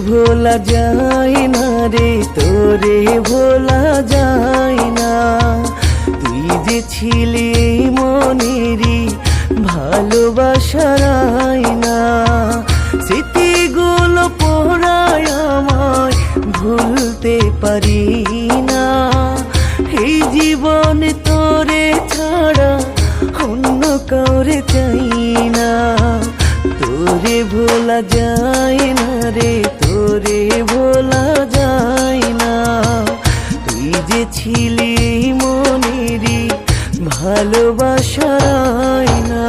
ভোলা যায় না রে, তোরে ভোলা যায় না। তুই যে ছিলি মনেরই ভালোবাসার আয়না, স্মৃতিগুলো পোড়ায় আমায় ভুলতে পারি না। এই জীবনে তোরে ছাড়া অন্য কাউরে চাই না। তোরে ভোলা যায় না রে, তোরে ভোলা যায় না। তুই যে ছিলি মনেরই ভালোবাসার আয়না।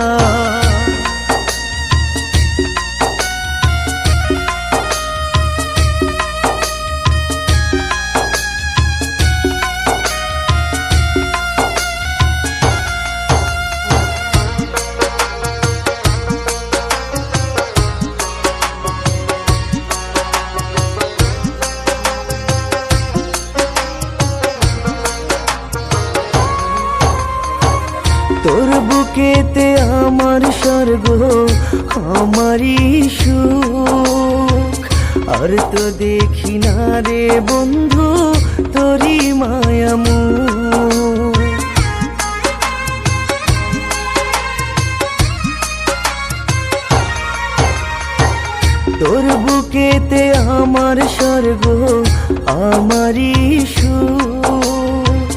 তোর বুকেতে আমার স্বর্গ, আমারই সুখ। আর তো দেখি না রে বন্ধু তোরই মায়ামুখ। তোর বুকেতে আমার স্বর্গ, আমারই সুখ।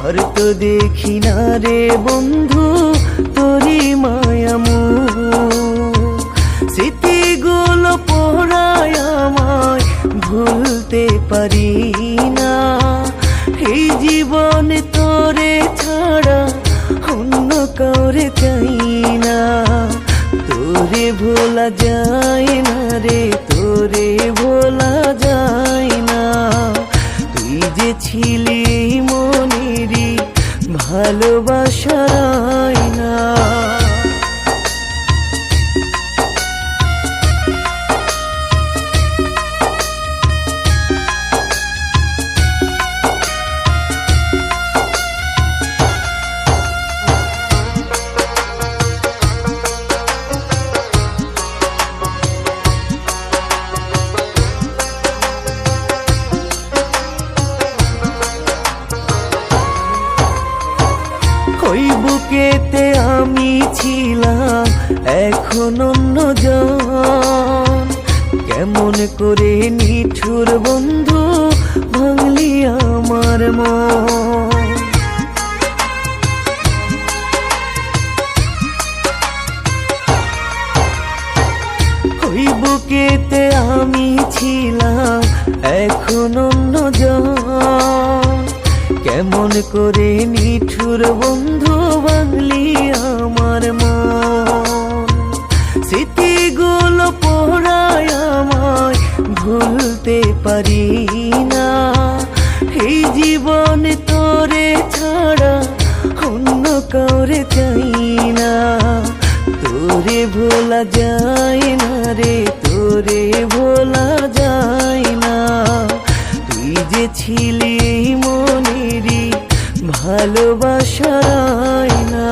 আর তো দেখি না রে বন্ধু তোরই মায়ামুখ। স্মৃতিগুলো পোড়ায় আমায় ভুলতে পারি না। এই জীবনে তোরে ছাড়া অন্য কাউরে চাই না। তোরে ভোলা যায় না রে, তোরে ভোলা যায় না। তুই যে ছিলি মনেরই ভালোবাসার আয়না। ওই বুকেতে আমি ছিলাম এখন অন্যজন। কেমন করে নিঠুর বন্ধু ভাঙলি আমার মন। ওই বুকেতে আমি ছিলাম এখন অন্যজন। কেমন করে নিঠুর বন্ধু ভাঙলি আমার মন। স্মৃতিগুলো পোড়ায় আমায় ভুলতে পারি না। এই জীবনে তোরে ছাড়া অন্য কাউরে চাই না। তোরে ভোলা যায় না রে, তোরে ভোলা যায় না। তুই যে ছিলি মনেরই ভালোবাসার আয়না।